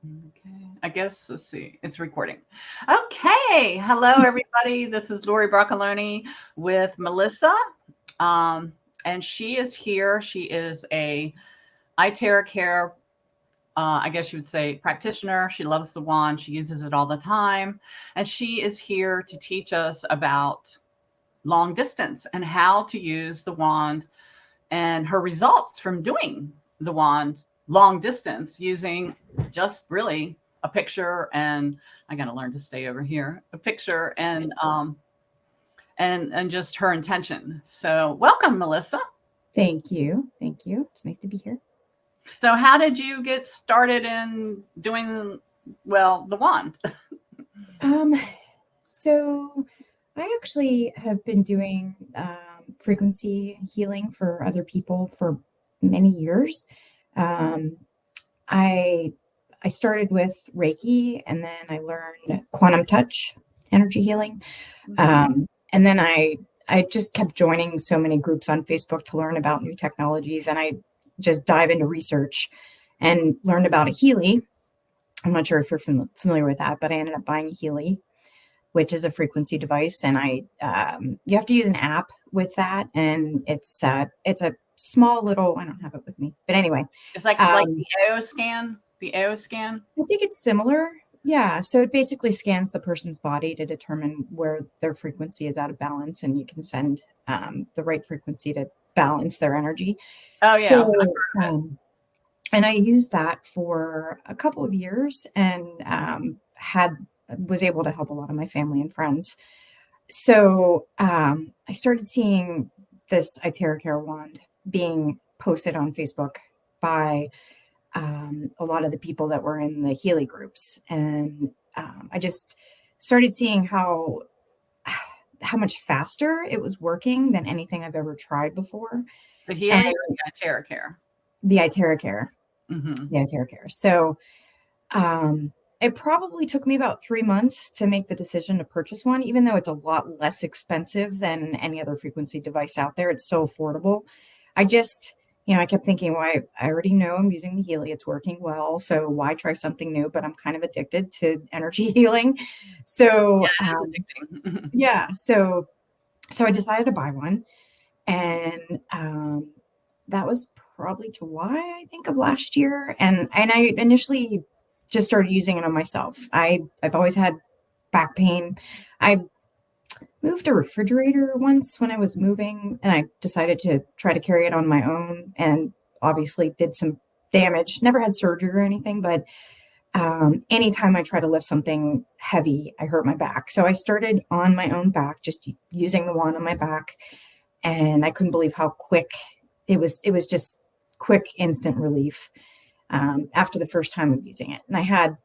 Okay, I guess let's see. It's recording. Okay, hello everybody. This is Lori Broccoloni with Melissa, um, and she is here. She is a Iteracare, I guess you would say, practitioner. She loves the wand. She uses it all the time, and she is here to teach us about long distance and how to use the wand and her results from doing the wand long distance using just really a picture. And I got to learn to stay over here, a picture and just her intention. So welcome, Melissa. Thank you. Thank you. It's nice to be here. So how did you get started in doing, well, the wand? Um, so I actually have been doing frequency healing for other people for many years. Um, I I started with Reiki, and then I learned quantum touch energy healing. Mhm. And then I just kept joining so many groups on Facebook to learn about new technologies, and I just dive into research and learned about a Healy. I'm not sure if you're familiar with that, but I ended up buying a Healy, which is a frequency device, and I you have to use an app with that, and it's a small little. I don't have it with me, but anyway, It's like um, the AO scan. I think it's similar. Yeah, so it basically scans the person's body to determine where their frequency is out of balance, and you can send the right frequency to balance their energy. Oh yeah, I've So, heard of it. and I used that for a couple of years, and had was able to help a lot of my family and friends. So I started seeing this Iteracare wand being posted on Facebook by a lot of the people that were in the Healy groups, and I just started seeing how much faster it was working than anything I've ever tried before. The And Healy or the Iteracare? the Iteracare, Mm-hmm. the Iteracare. So um, it probably took me about 3 months to make the decision to purchase one, even though it's a lot less expensive than any other frequency device out there. It's so affordable. I just, I kept thinking, well, I already know I'm using the Healy. It's working well. So why try something new? But I'm kind of addicted to energy healing. So, Yeah, it is addicting. yeah. So I decided to buy one. And that was probably July, I think, of last year. And I initially just started using it on myself. I've always had back pain. I moved a refrigerator once when I was moving, and I decided to try to carry it on my own, and obviously did some damage. Never had surgery or anything, but anytime I try to lift something heavy, I hurt my back. So I started on my own back, just using the wand on my back, and I couldn't believe how quick it was. It was just quick, instant relief after the first time of using it. And I had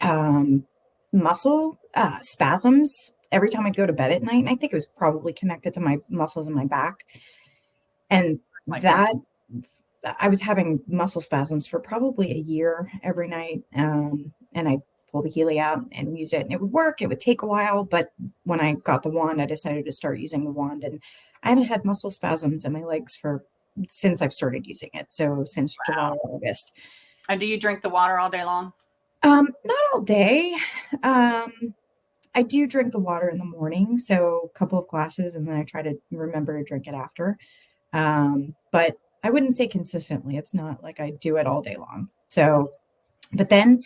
um, muscle spasms every time I'd go to bed at night. And I think it was probably connected to my muscles in my back. And Might be. that I was having muscle spasms for probably a year every night. And I pull the Healy out and use it, and it would work. It would take a while, but when I got the wand, I decided to start using the wand, and I haven't had muscle spasms in my legs for since I've started using it. So since July Wow. or August. And do you drink the water all day long? Not all day. Um, I do drink the water in the morning, so a couple of glasses, and then I try to remember to drink it after. But I wouldn't say consistently. It's not like I do it all day long. So, but then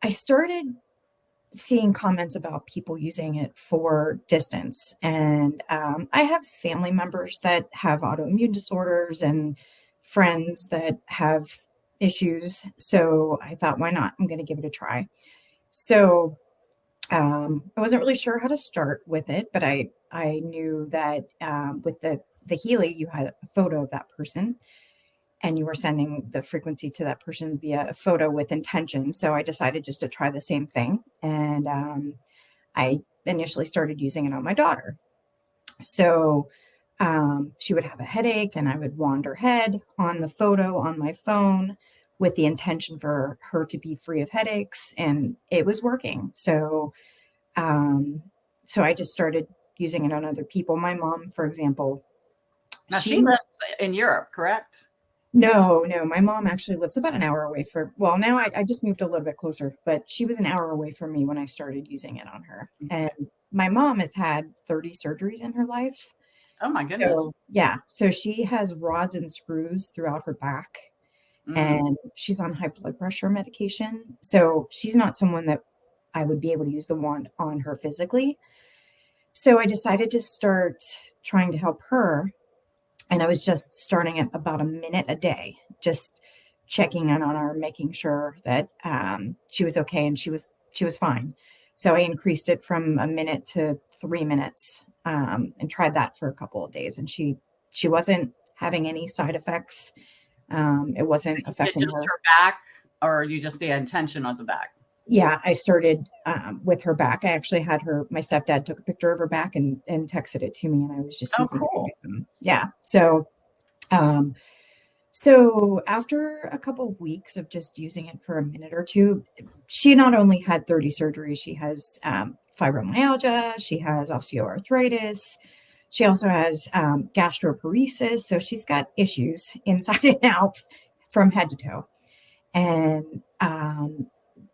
I started seeing comments about people using it for distance. And I have family members that have autoimmune disorders and friends that have issues. So I thought, why not? I'm going to give it a try. So I wasn't really sure how to start with it, but I knew that with the Healy, you had a photo of that person, and you were sending the frequency to that person via a photo with intention. So I decided just to try the same thing, and I initially started using it on my daughter. So she would have a headache, and I would wand her head on the photo on my phone with the intention for her to be free of headaches, and it was working. Um, so I just started using it on other people. My mom, for example, Now she she lives in Europe, correct? No, my mom actually lives about an hour away well, now I just moved a little bit closer, but she was an hour away from me when I started using it on her. And my mom has had 30 surgeries in her life. Oh my goodness. So, yeah, so she has rods and screws throughout her back, Mm. and she's on high blood pressure medication. So, she's not someone that I would be able to use the wand on her physically. So, I decided to start trying to help her, and I was just starting at about a minute a day, just checking in on her, making sure that she was okay, and she was fine. So I increased it from a minute to 3 minutes, and tried that for a couple of days, and she wasn't having any side effects. It wasn't It's affecting just her. her back, or you just the intention of the back? Yeah, I started with her back. I actually had her. My stepdad took a picture of her back and texted it to me, and I was just Oh, using it cool. with him. Yeah, um, so after a couple of weeks of just using it for a minute or two, she not only had 30 surgeries, she has fibromyalgia, she has osteoarthritis, she also has gastroparesis. So she's got issues inside and out from head to toe. And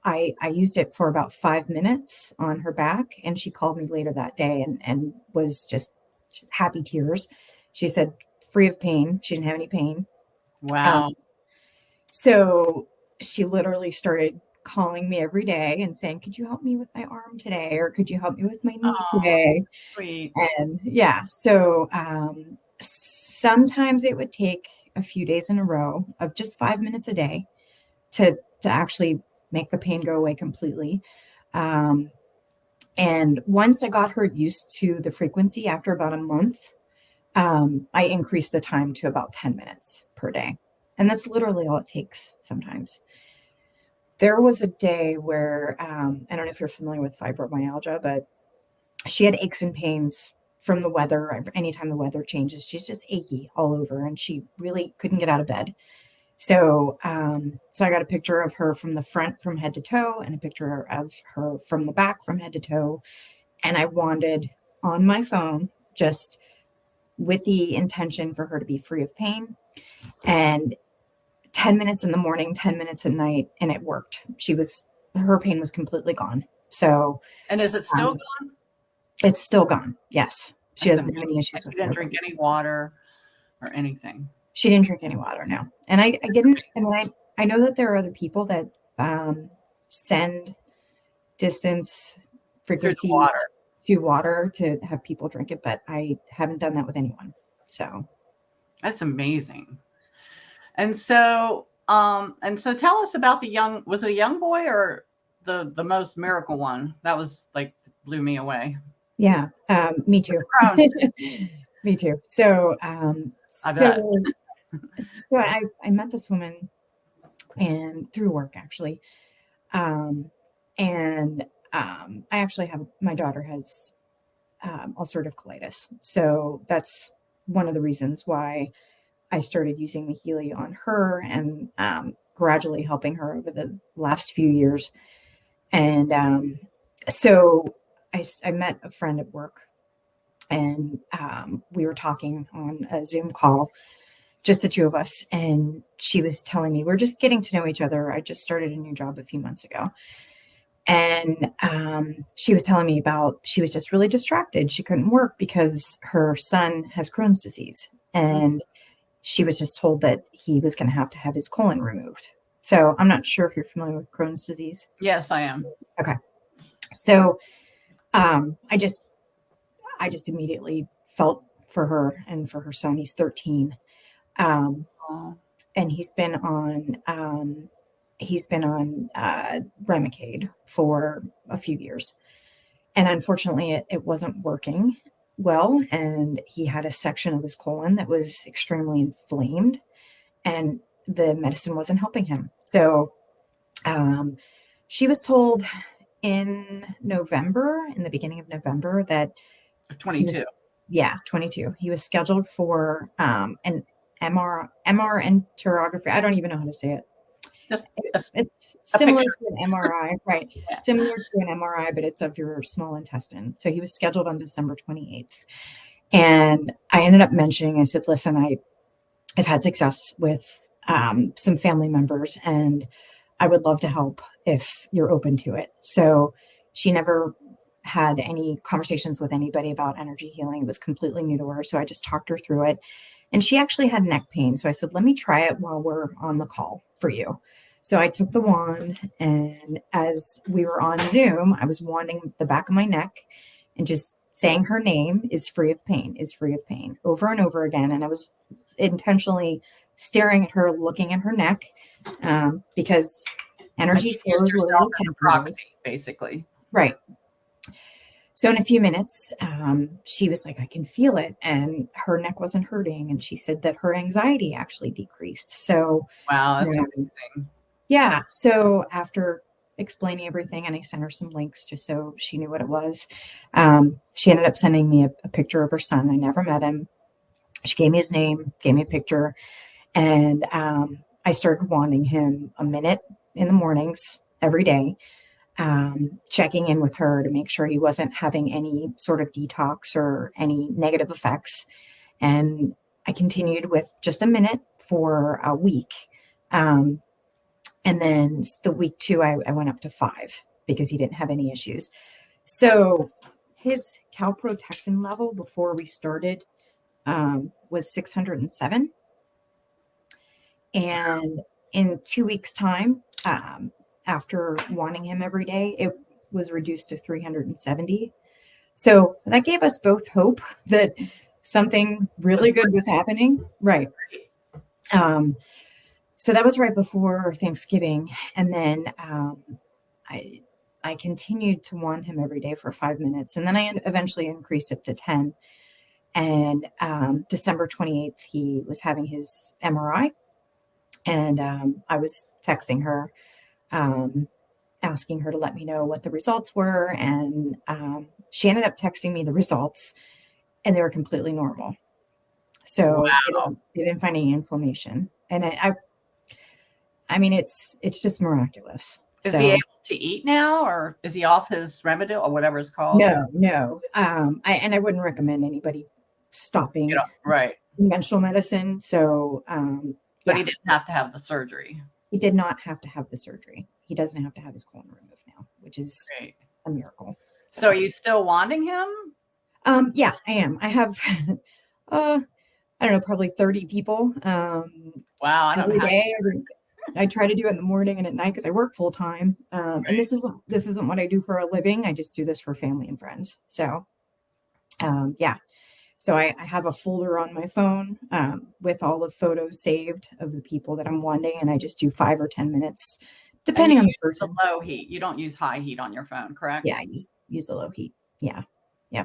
I used it for about 5 minutes on her back, and she called me later that day and was just happy tears. She said, free of pain. She didn't have any pain. Wow. Um, so she literally started calling me every day and saying, could you help me with my arm today? Or could you help me with my knee Oh, today? sweet. And yeah, so sometimes it would take a few days in a row of just 5 minutes a day to actually make the pain go away completely. Um, and once I got her used to the frequency after about a month, I increased the time to about 10 minutes per day. And that's literally all it takes sometimes. There was a day where, I don't know if you're familiar with fibromyalgia, but she had aches and pains from the weather. Anytime the weather changes, she's just achy all over, and she really couldn't get out of bed. So I got a picture of her from the front from head to toe, and a picture of her from the back from head to toe. And I wanted on my phone, just with the intention for her to be free of pain. And 10 minutes in the morning, 10 minutes at night, and it worked. Her pain was completely gone. So And is it still um, gone? it's still gone. Yes. She That's doesn't have amazing. any And issues you with didn't her. drink any water or anything She didn't drink any water, no. And I didn't, I mean, I know that there are other people that send distance through the frequencies water. to water to have people drink it, but I haven't done that with anyone. So, That's amazing. And so tell us about was it a young boy or the most miracle one? That was like blew me away. yeah, me too. Crohn's, Me too. So, I bet. I met this woman and through work actually. Um, and I actually have my daughter has ulcerative colitis. So that's one of the reasons why I started using the Healy on her and gradually helping her over the last few years. And so I met a friend at work, and we were talking on a Zoom call, just the two of us. And she was telling me, we're just getting to know each other. I just started a new job a few months ago. And she was telling me about she was just really distracted. She couldn't work because her son has Crohn's disease. And she was just told that he was going to have his colon removed. So I'm not sure if you're familiar with Crohn's disease. Yes, I am. Okay. So I just immediately felt for her and for her son. He's 13. Um, Oh, and he's been on Remicade for a few years. And unfortunately, it wasn't working well. And he had a section of his colon that was extremely inflamed, and the medicine wasn't helping him. So um, she was told in the beginning of November, that he 22. was, yeah, 22. He was scheduled for an MR enterography. I don't even know how to say it. Just a, It's a similar picture. to an MRI, right? Yeah. Similar to an MRI, but it's of your small intestine. So he was scheduled on December 28th. And I ended up mentioning, I said, listen, I've had success with some family members, and I would love to help if you're open to it. So she never had any conversations with anybody about energy healing. It was completely new to her. So I just talked her through it. And she actually had neck pain. So I said, let me try it while we're on the call for you. So I took the wand, and as we were on Zoom, I was wanding the back of my neck and just saying her name, is free of pain, is free of pain, over and over again. And I was intentionally staring at her, looking at her neck, because Like energy you used flows where yourself the as a attention goes. proxy, basically. Right. So in a few minutes, she was like, I can feel it. And her neck wasn't hurting. And she said that her anxiety actually decreased. So, Wow, that's um, amazing. yeah. So after explaining everything, and I sent her some links just so she knew what it was, she ended up sending me a picture of her son. I never met him. She gave me his name, gave me a picture, and I started wanting him a minute in the mornings every day, checking in with her to make sure he wasn't having any sort of detox or any negative effects. And I continued with just a minute for a week. Um, and then the week two, I went up to 5 because he didn't have any issues. So his calprotectin level before we started was 607. And in 2 weeks' time, after wanting him every day, it was reduced to 370. So that gave us both hope that something really good was happening. Right. Um, so that was right before Thanksgiving. And then I, I continued to want him every day for 5 minutes. And then I eventually increased it to 10. And December 28th, he was having his MRI. And I was texting her, um, asking her to let me know what the results were. And she ended up texting me the results, and they were completely normal. So Wow. they didn't find any inflammation. And I mean, it's just miraculous. Is he So able to eat now, or is he off his Remedil or whatever it's called? no. I wouldn't recommend anybody You stopping know, right. conventional medicine. So But yeah, he didn't have to have the surgery. he did not have to have the surgery. He doesn't have to have his colon removed now, which is Great. a miracle. So are So you still wanting him? yeah, I am. I have uh I don't know, probably 30 people Wow, I don't know every how you day. I try to do it in the morning and at night because I work full time. And right. this isn't what I do for a living. I just do this for family and friends. So yeah. So I have a folder on my phone with all the photos saved of the people that I'm wanting, and I just do 5 or 10 minutes, And you depending on the use the person. low heat. You don't use high heat on your phone, Yeah, correct? I use a low heat. Yeah, yeah,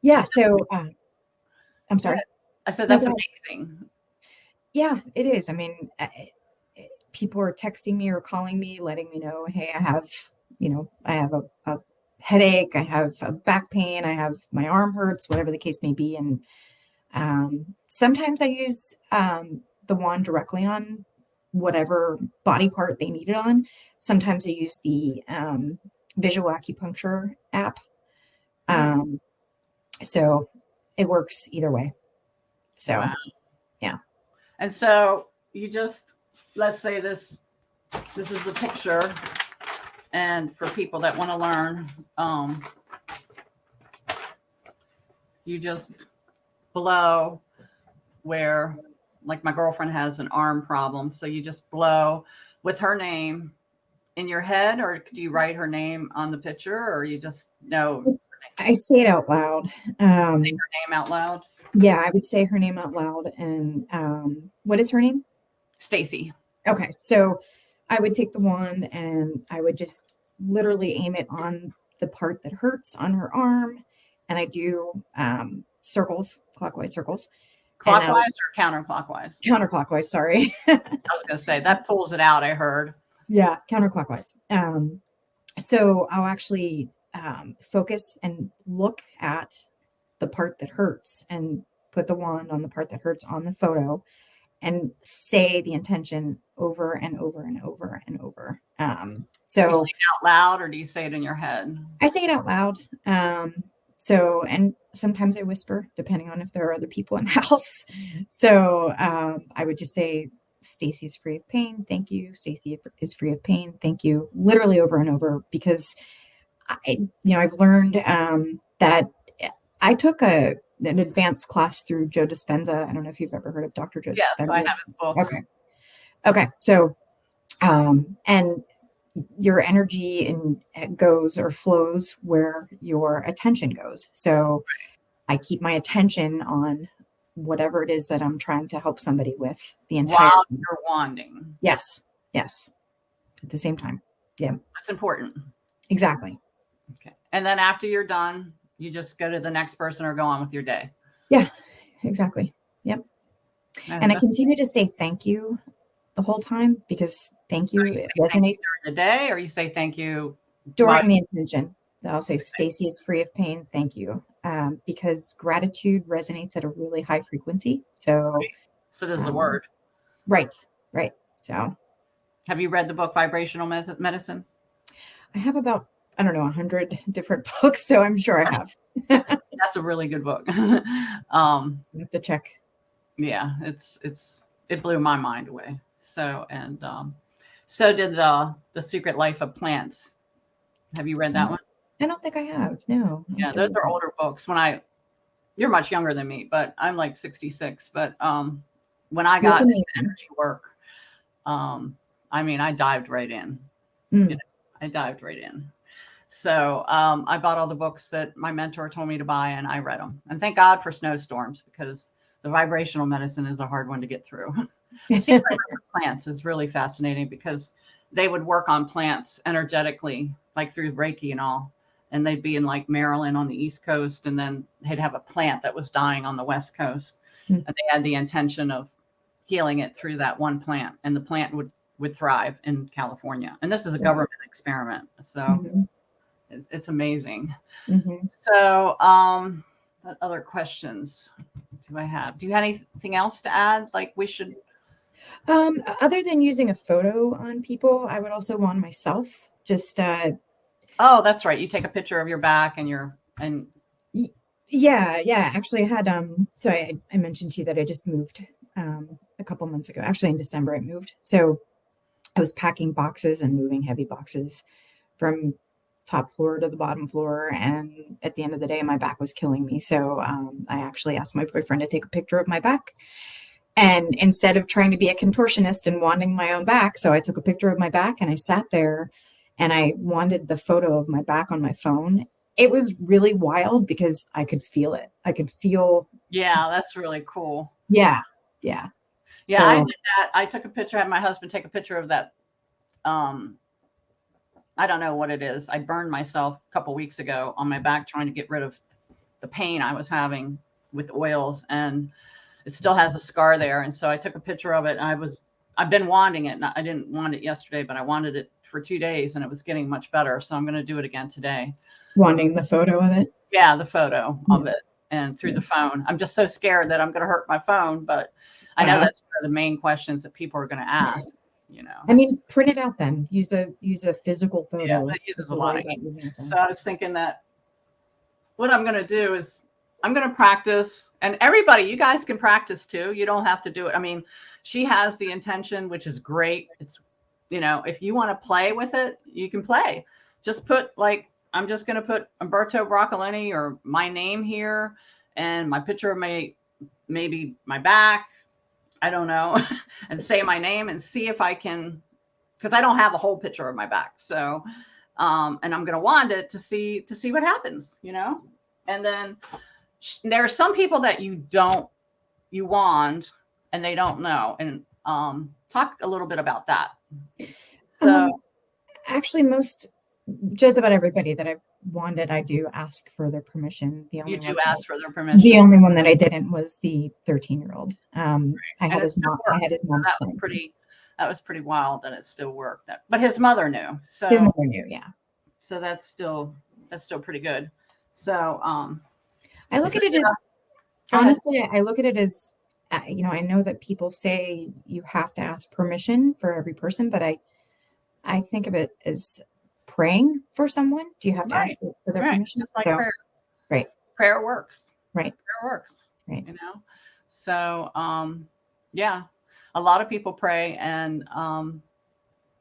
yeah. So I'm Go ahead. sorry. I said No, that's go ahead. amazing. Yeah, it is. I mean, people are texting me or calling me, letting me know, hey, I have a headache, I have a back pain, I have my arm hurts, whatever the case may be. And sometimes I use the wand directly on whatever body part they need it on. Sometimes I use the visual acupuncture app. Mm, Um, so it works either way. So, wow. yeah. And so you just let's say this is the picture, and for people that want to learn, you just blow where, like my girlfriend has an arm problem, so you just blow with her name in your head, or do you write her name on the picture, or you just know her I say it out loud. Um, name out loud? yeah, I would say her name out loud. And what is her name? Stacy. Okay, so I would take the wand and I would just literally aim it on the part that hurts on her arm, and I do circles, clockwise circles, and Clockwise or counterclockwise? counterclockwise. Sorry, I was going to say that pulls it out. I heard. yeah, counterclockwise. So I'll actually focus and look at the part that hurts and put the wand on the part that hurts on the photo and say the intention over and over and over and over. Do you say So it out loud, or do you say it in your head? I say it out loud. And sometimes I whisper, depending on if there are other people in the house. So I would just say Stacy is free of pain. Thank you. Stacy is free of pain. Thank you. Literally over and over, because I've learned that I took an advanced class through Joe Dispenza. I don't know if you've ever heard of Dr. Joe Yes, I Dispenza. have his books. Okay. Okay. So, and your energy goes or flows where your attention goes. So I keep my attention on whatever it is that I'm trying to help somebody with the entire While time. you're wanding. Yes. Yes. At the same time. Yeah. That's important. Exactly. Okay. And then after you're done, you just go to the next person or go on with your day. Yeah, exactly. Yep. And I continue to say thank you the whole time, because thank you, it resonates during the day, or you say thank you during the intention. I'll say Stacy is free of pain. Thank you. Because gratitude resonates at a really high frequency. So does the word. Right. Right. So have you read the book Vibrational Medicine? I have about, I don't know, 100 different books. So I'm sure I have. That's a really good book. I have to check. Yeah, it blew my mind away. So, and so did The Secret Life of Plants. Have you read that one? I don't think I have. No. Yeah, those are older books. You're much younger than me, but I'm like 66. But when I got into energy work, I dived right in. I dived right in. So I bought all the books that my mentor told me to buy, and I read them. And thank God for snowstorms, because the vibrational medicine is a hard one to get through. Secret Plants is really fascinating, because they would work on plants energetically, like through Reiki and all. And they'd be in like Maryland on the East Coast, and then they'd have a plant that was dying on the West Coast. And they had the intention of healing it through that one plant, and the plant would thrive in California. And this is a government experiment. So it's amazing. So what other questions do I have? Do you have anything else to add? Like we should. Other than using a photo on people, I would also wand myself. Just oh, that's right. You take a picture of your back yeah. Actually, I had so I mentioned to you that I just moved a couple months ago. Actually, in December I moved. So I was packing boxes and moving heavy boxes from top floor to the bottom floor, and at the end of the day my back was killing me. So I actually asked my boyfriend to take a picture of my back. And instead of trying to be a contortionist and wanding my own back, so I took a picture of my back and I sat there and I wanded the photo of my back on my phone. It was really wild because I could feel it. I could feel. Yeah, that's really cool. Yeah. Yeah, so, I did that. I took a picture. I had my husband take a picture of that. I don't know what it is. I burned myself a couple weeks ago on my back trying to get rid of the pain I was having with oils, and it still has a scar there. And so I took a picture of it. And I've been wanding it. I didn't wand it yesterday, but I wanded it for 2 days, and it was getting much better. So I'm going to do it again today. Wanding the photo of it? Yeah, the photo of it, and through the phone. I'm just so scared that I'm going to hurt my phone, but I know that's one of the main questions that people are going to ask. I mean, print it out then. Use a physical photo. Yeah, that uses a lot of ink. So I was thinking that what I'm going to do is I'm going to practice, and everybody, you guys can practice too. You don't have to do it. I mean, she has the intention, which is great. It's, if you want to play with it, you can play. Just put I'm just going to put Umberto Broccolini or my name here and my picture of maybe my back. I don't know, and say my name and see if I can, because I don't have a whole picture of my back. So, and I'm going to wand it to see what happens, and then there are some people that you wand and they don't know. And talk a little bit about that. So actually just about everybody that I've wanded, I do ask for their permission. You do ask for their permission. The only one that I didn't was the 13-year-old. I had his mom's that was pretty wild that it still worked. But his mother knew. So his mother knew, yeah. So that's still pretty good. So I look at it as, honestly, I look at it as, I know that people say you have to ask permission for every person, but I think of it as praying for someone. Do you have to ask for their permission? Just like prayer. Right. Prayer works. Right. Prayer works. Right. So, yeah. a lot of people pray, and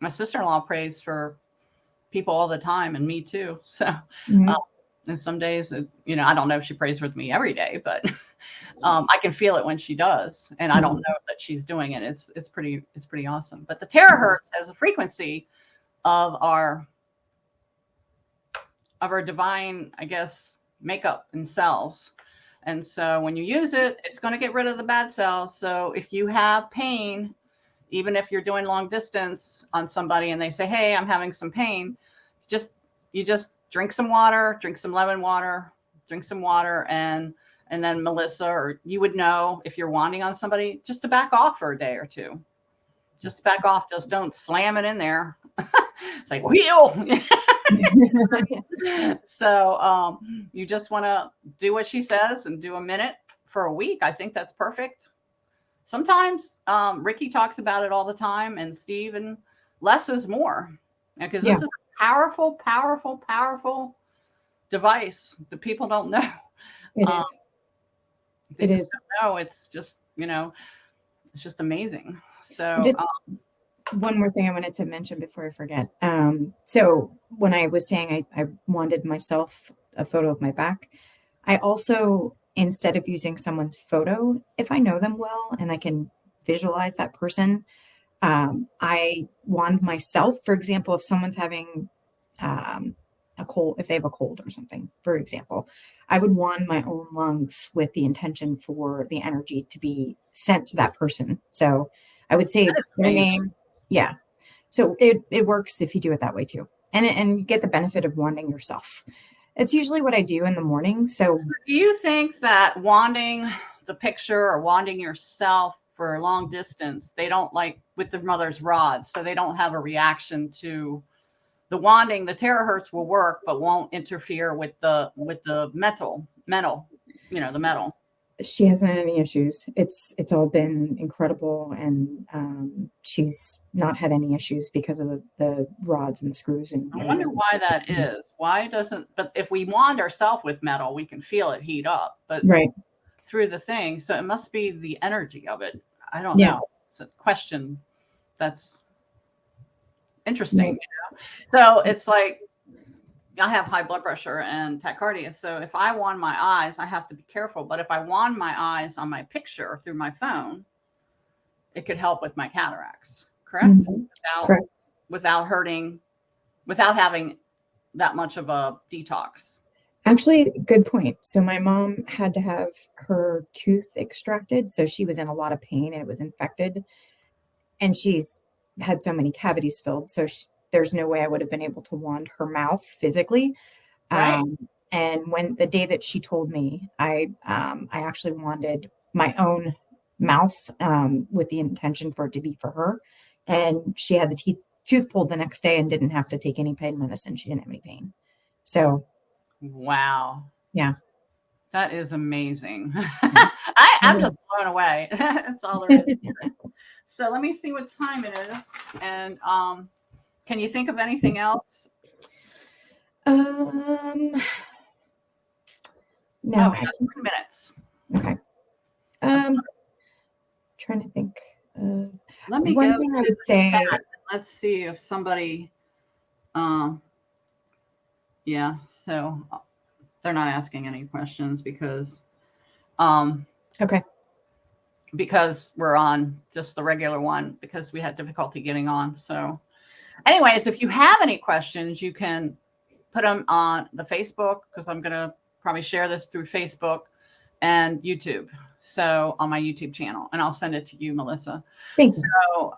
my sister-in-law prays for people all the time, and me too. So, Mhm. and some days, I don't know if she prays with me every day, but I can feel it when she does, and I don't know that she's doing it. It's pretty awesome. But the terahertz has a frequency of our divine, I guess, makeup and cells. And so when you use it, it's going to get rid of the bad cells. So if you have pain, even if you're doing long distance on somebody and they say, "Hey, I'm having some pain," just you just drink some water, drink some lemon water, drink some water, and then Melissa, or you would know if you're wanting on somebody, just to back off for a day or two. Just back off. Just don't slam it in there. It's like wheel. So you just want to do what she says and do a minute for a week. I think that's perfect. Sometimes Ricky talks about it all the time, and Steve, and less is more, because Yeah, this is a powerful, powerful, powerful device that people don't know. it Um, is. they It just is. don't know. It's just it's just amazing. So Just one more thing I wanted to mention before I forget. So when I was saying I wanted myself a photo of my back, I also, instead of using someone's photo, if I know them well and I can visualize that person, I wand myself. For example, if someone's having um, a cold, if they have a cold or something, for example, I would wand my own lungs with the intention for the energy to be sent to that person. So I would say that is their amazing. name. Yeah. So it works if you do it that way too. And you get the benefit of wanding yourself. It's usually what I do in the morning. So Do you think that wanding the picture or wanding yourself for long distance, they don't like with the mother's rod, so they don't have a reaction to the wanding? The terahertz will work, but won't interfere with the metal, the metal. she hasn't had any issues. It's all been incredible, and she's not had any issues because of the rods and screws and I wonder everything. why that is. Why doesn't, but if we wand ourselves with metal, we can feel it heat up, but Right. through the thing, so it must be the energy of it. I don't Yeah. know. It's a question that's interesting. Right. So it's like I have high blood pressure and tachycardia. So if I wand my eyes, I have to be careful. But if I wand my eyes on my picture through my phone, it could help with my cataracts, correct? Mhm. Without Correct. without hurting, without having that much of a detox. Actually, good point. So my mom had to have her tooth extracted, so she was in a lot of pain and it was infected, and she's had so many cavities filled, so there's no way I would have been able to wand her mouth physically. Right. And when the day that she told me, I actually wanted my own mouth with the intention for it to be for her, and she had the tooth pulled the next day and didn't have to take any pain medicine. She didn't have any pain. So Wow. yeah. That is amazing. Yeah. I'm just blown away. That's all there is. So let me see what time it is. And can you think of anything else? Um, Oh, no, we I got can. 3 minutes. Okay. That's Um, trying to think. Let me go One to thing I the would say, chat. Let's see if somebody um yeah, so they're not asking any questions um okay, because we're on just the regular one because we had difficulty getting on. So anyways, if you have any questions, you can put them on the Facebook, because I'm going to probably share this through Facebook and YouTube. So on my YouTube channel, and I'll send it to you, Melissa. thank you. So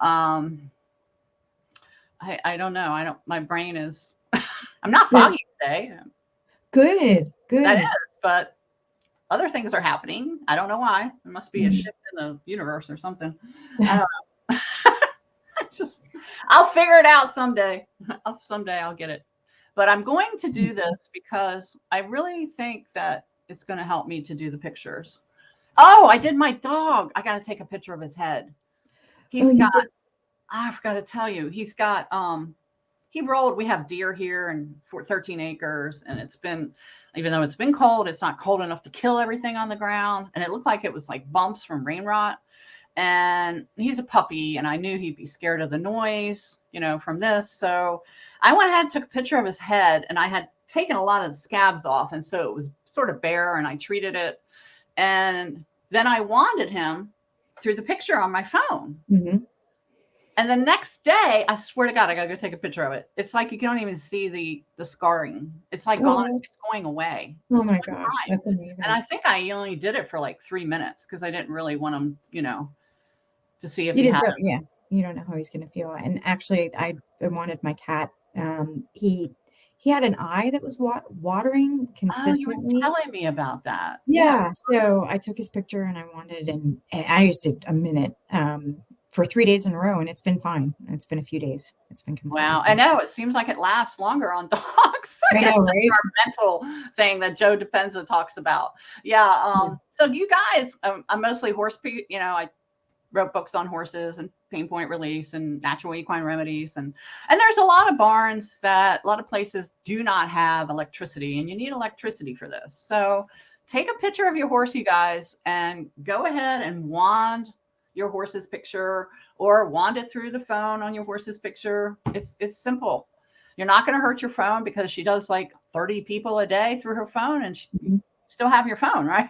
I don't know. My brain is, I'm not Good, foggy today. good, That is, good. but other things are happening. I don't know why. There must be a Mhm. shift in the universe or something. I don't know. Just, I'll figure it out someday. Someday I'll get it. But I'm going to do this because I really think that it's going to help me to do the pictures. Oh, I did my dog. I got to take a picture of his head. Oh, He's you got, did. I forgot to tell you, he's got, he rolled, we have deer here and for 13 acres. And it's been, even though it's been cold, it's not cold enough to kill everything on the ground. And it looked like it was like bumps from rain rot. and he's a puppy, and I knew he'd be scared of the noise, from this. So I went ahead and took a picture of his head, and I had taken a lot of the scabs off, and so it was sort of bare, and I treated it. And then I wanded him through the picture on my phone. Mm-hmm. And the next day, I swear to God, I gotta go take a picture of it. It's like you don't even see the scarring. It's like gone. Oh, It's going away. oh Just my one gosh, time. that's amazing. And I think I only did it for like 3 minutes because I didn't really want him, to see if You he just had. don't, yeah, you don't know how he's going to feel. And actually, I wanted my cat. He had an eye that was watering Oh, you were consistently. telling me about that. Yeah. Yeah, so I took his picture and I wanted, and I used it a minute for 3 days in a row, and it's been fine. It's been a few days. It's been completely Wow. I fine. know it seems like it lasts longer on dogs. I I guess know, that's right? our mental thing that Joe Dispenza talks about. Yeah. Yeah. So you guys, I'm mostly horse, I wrote books on horses and pain point release and natural equine remedies. And there's a lot of barns that a lot of places do not have electricity, and you need electricity for this. So take a picture of your horse, you guys, and go ahead and wand your horse's picture or wand it through the phone on your horse's picture. It's simple. You're not going to hurt your phone because she does like 30 people a day through her phone, and you Mhm. still have your phone, right?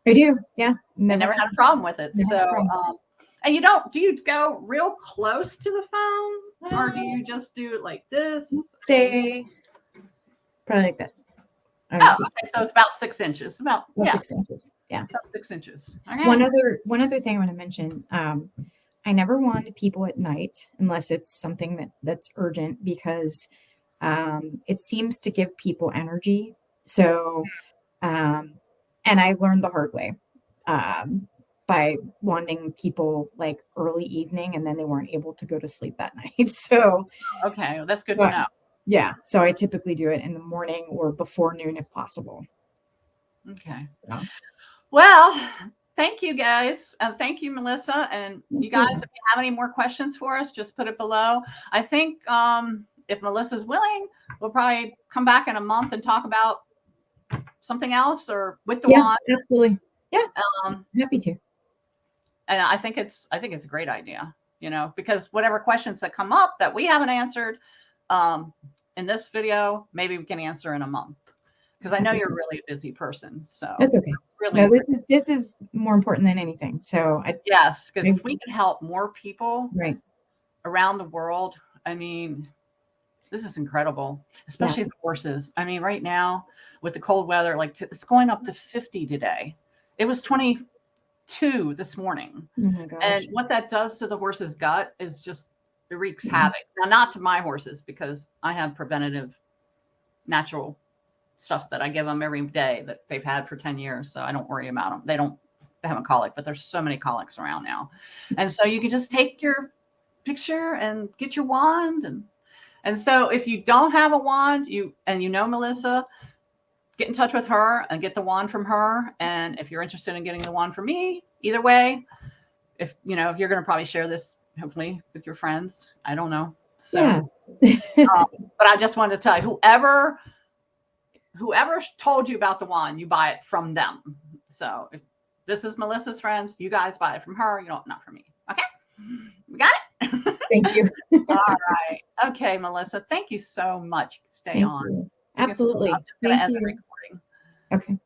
I do. Yeah. I Never never had, had a problem with it. never had a So, problem. and do you go real close to the phone, or do you just do it like this? Say probably like this. I Oh, don't keep okay. So it's about 6 inches. about Yeah, 6 inches. Yeah. about 6 inches. Okay. One other thing I want to mention. I never wand people at night unless it's something that's urgent because it seems to give people energy. So, um, and I learned the hard way um, by wanding people like early evening, and then they weren't able to go to sleep that night. So, Okay. Well, that's good to but know. yeah, so I typically do it in the morning or before noon if possible. Okay. So, Well, thank you guys. And thank you, Melissa. And you guys, if absolutely. you have any more questions for us, just put it below. I think if Melissa's willing, we'll probably come back in a month and talk about something else or with the Yeah, wand. absolutely. Yeah, Um, happy to. and I think it's a great idea, because whatever questions that come up that we haven't answered um, in this video, maybe we can answer in a month, because I know Happy you're to. a really busy person. So That's okay. really No, appreciate. this is more important than anything. So Yes, because I if we can help more people right. around the world, I mean, this is incredible, Yeah. especially the horses. I mean, right now with the cold weather, like it's going up to 50 today. It was 22 this morning. Oh my And gosh. what that does to the horse's gut is just it wreaks Yeah. havoc. Now, not to my horses because I have preventative natural stuff that I give them every day that they've had for 10 years. So I don't worry about them. They have a colic, but there's so many colics around now. And so you can just take your picture and get your wand. And so if you don't have a wand, you know Melissa, get in touch with her and get the wand from her. And if you're interested in getting the wand from me, either way, if you're going to probably share this hopefully with your friends, I don't know. So Yeah. but I just wanted to tell you, whoever told you about the wand, you buy it from them. So if this is Melissa's friends, you guys buy it from her, not from me. Okay, we got it. Thank you. All right. Okay, Melissa, thank you so much. Stay Thank on. you. I'm Absolutely. just going to Thank end the you. recording. Okay.